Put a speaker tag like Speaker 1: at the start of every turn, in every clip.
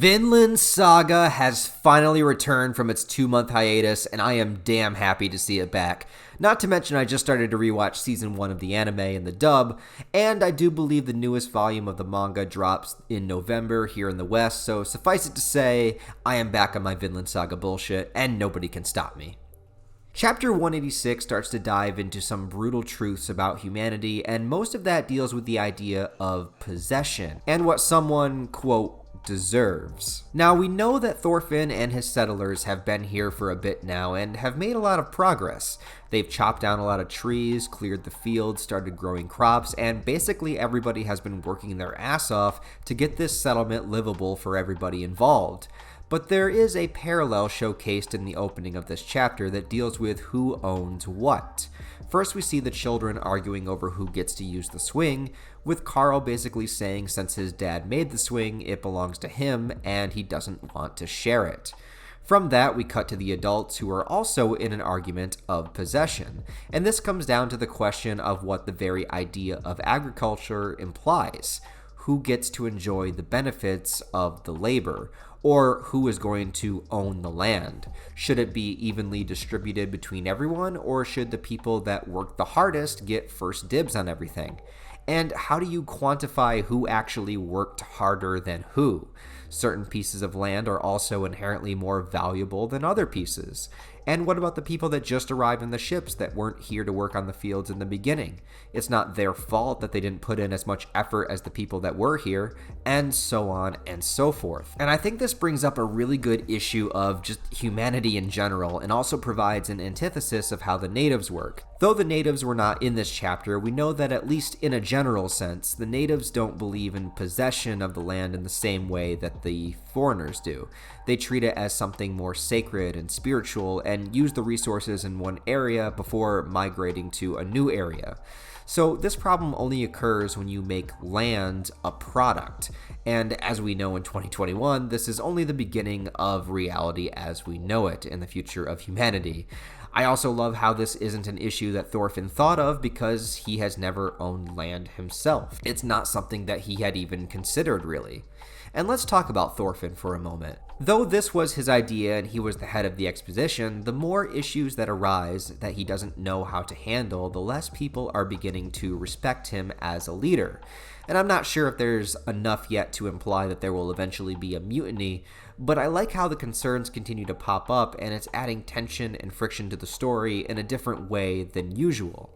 Speaker 1: Vinland Saga has finally returned from its 2-month hiatus, and I am damn happy to see it back. Not to mention I just started to rewatch season 1 of the anime in the dub, and I do believe the newest volume of the manga drops in November here in the West, so suffice it to say, I am back on my Vinland Saga bullshit, and nobody can stop me. Chapter 186 starts to dive into some brutal truths about humanity, and most of that deals with the idea of possession, and what someone, quote, deserves. Now, we know that Thorfin and his settlers have been here for a bit now and have made a lot of progress. They've chopped down a lot of trees, cleared the fields, started growing crops, and basically everybody has been working their ass off to get this settlement livable for everybody involved. But there is a parallel showcased in the opening of this chapter that deals with who owns what. First, we see the children arguing over who gets to use the swing, with Carl basically saying since his dad made the swing, it belongs to him, and he doesn't want to share it. From that, we cut to the adults who are also in an argument of possession, and this comes down to the question of what the very idea of agriculture implies. Who gets to enjoy the benefits of the labor, or who is going to own the land? Should it be evenly distributed between everyone, or should the people that work the hardest get first dibs on everything? And how do you quantify who actually worked harder than who? Certain pieces of land are also inherently more valuable than other pieces. And what about the people that just arrived in the ships that weren't here to work on the fields in the beginning? It's not their fault that they didn't put in as much effort as the people that were here, and so on and so forth. And I think this brings up a really good issue of just humanity in general, and also provides an antithesis of how the natives work. Though the natives were not in this chapter, we know that at least in a general sense, the natives don't believe in possession of the land in the same way that the foreigners do. They treat it as something more sacred and spiritual, and use the resources in one area before migrating to a new area. So this problem only occurs when you make land a product. And as we know in 2021, this is only the beginning of reality as we know it in the future of humanity. I also love how this isn't an issue that Thorfin thought of because he has never owned land himself. It's not something that he had even considered, really. And let's talk about Thorfin for a moment. Though this was his idea and he was the head of the exposition, the more issues that arise that he doesn't know how to handle, the less people are beginning to respect him as a leader. And I'm not sure if there's enough yet to imply that there will eventually be a mutiny, but I like how the concerns continue to pop up, and it's adding tension and friction to the story in a different way than usual.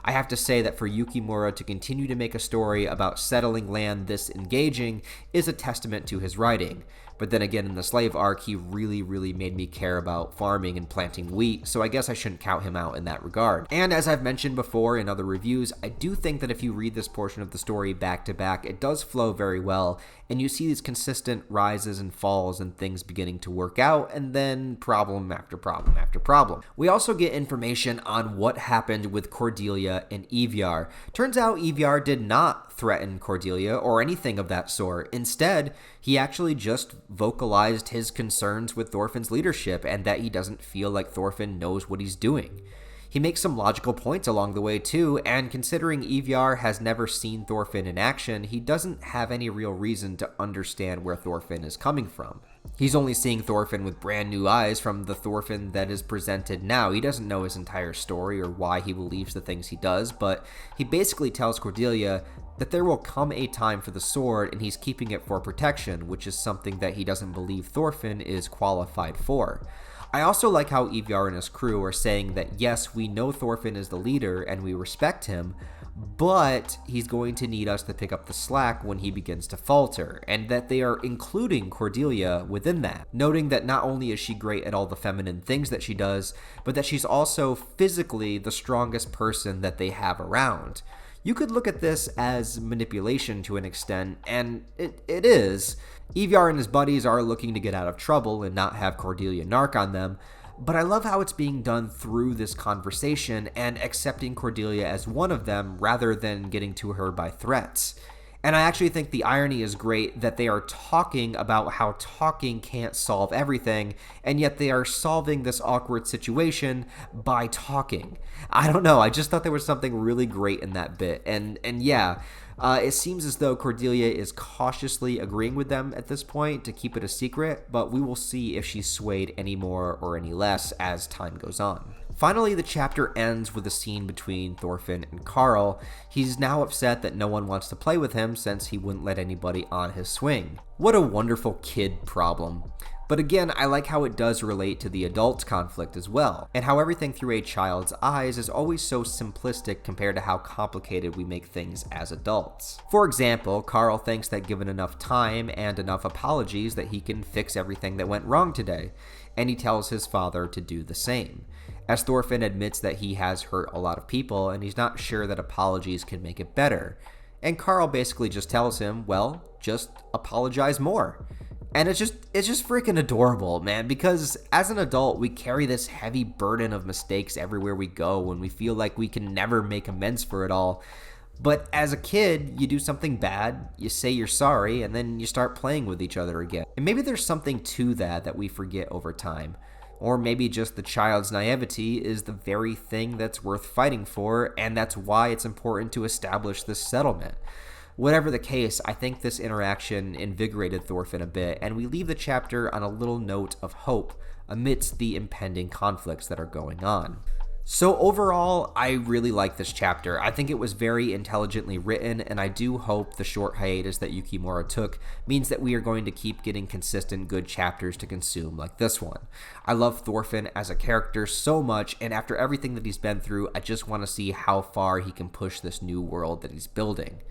Speaker 1: I have to say that for Yukimura to continue to make a story about settling land this engaging is a testament to his writing. But then again, in the slave arc, he really made me care about farming and planting wheat, so I guess I shouldn't count him out in that regard. And as I've mentioned before in other reviews, I do think that if you read this portion of the story back to back, it does flow very well, and you see these consistent rises and falls and things beginning to work out, and then problem after problem after problem. We also get information on what happened with Cordelia and Evyar. Turns out Evyar did not threaten Cordelia or anything of that sort. Instead, he actually just vocalized his concerns with Thorfin's leadership and that he doesn't feel like Thorfin knows what he's doing. He makes some logical points along the way too, and considering Evyar has never seen Thorfin in action, he doesn't have any real reason to understand where Thorfin is coming from. He's only seeing Thorfin with brand new eyes from the Thorfin that is presented now. He doesn't know his entire story or why he believes the things he does, but he basically tells Cordelia that there will come a time for the sword and he's keeping it for protection, which is something that he doesn't believe Thorfin is qualified for. I also like how Evyar and his crew are saying that yes, we know Thorfin is the leader and we respect him, but he's going to need us to pick up the slack when he begins to falter, and that they are including Cordelia within that, noting that not only is she great at all the feminine things that she does, but that she's also physically the strongest person that they have around. You could look at this as manipulation to an extent, and it is. Evyar and his buddies are looking to get out of trouble and not have Cordelia narc on them, but I love how it's being done through this conversation and accepting Cordelia as one of them rather than getting to her by threats. And I actually think the irony is great that they are talking about how talking can't solve everything, and yet they are solving this awkward situation by talking. I don't know, I just thought there was something really great in that bit. And yeah, It seems as though Cordelia is cautiously agreeing with them at this point to keep it a secret, but we will see if she's swayed any more or any less as time goes on. Finally, the chapter ends with a scene between Thorfin and Carl. He's now upset that no one wants to play with him since he wouldn't let anybody on his swing. What a wonderful kid problem. But again, I like how it does relate to the adult conflict as well, and how everything through a child's eyes is always so simplistic compared to how complicated we make things as adults. For example, Carl thinks that given enough time and enough apologies that he can fix everything that went wrong today, and he tells his father to do the same. As Thorfin admits that he has hurt a lot of people and he's not sure that apologies can make it better. And Carl basically just tells him, well, just apologize more. And it's just freaking adorable, man, because as an adult, we carry this heavy burden of mistakes everywhere we go and we feel like we can never make amends for it all. But as a kid, you do something bad, you say you're sorry, and then you start playing with each other again. And maybe there's something to that we forget over time. Or maybe just the child's naivety is the very thing that's worth fighting for, and that's why it's important to establish this settlement. Whatever the case, I think this interaction invigorated Thorfin a bit, and we leave the chapter on a little note of hope amidst the impending conflicts that are going on. So overall, I really like this chapter. I think it was very intelligently written, and I do hope the short hiatus that Yukimura took means that we are going to keep getting consistent good chapters to consume like this one. I love Thorfin as a character so much, and after everything that he's been through, I just want to see how far he can push this new world that he's building.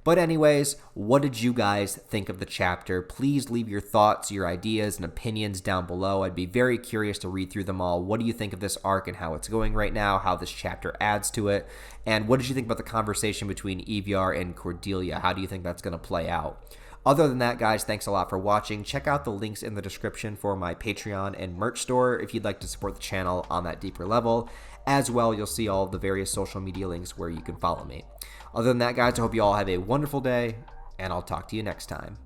Speaker 1: But anyways, what did you guys think of the chapter? Please leave your thoughts, your ideas, and opinions down below. I'd be very curious to read through them all. What do you think of this arc and how it's going right now, how this chapter adds to it? And what did you think about the conversation between Evyar and Cordelia? How do you think that's going to play out? Other than that, guys, thanks a lot for watching. Check out the links in the description for my Patreon and merch store if you'd like to support the channel on that deeper level. As well, you'll see all of the various social media links where you can follow me. Other than that, guys, I hope you all have a wonderful day, and I'll talk to you next time.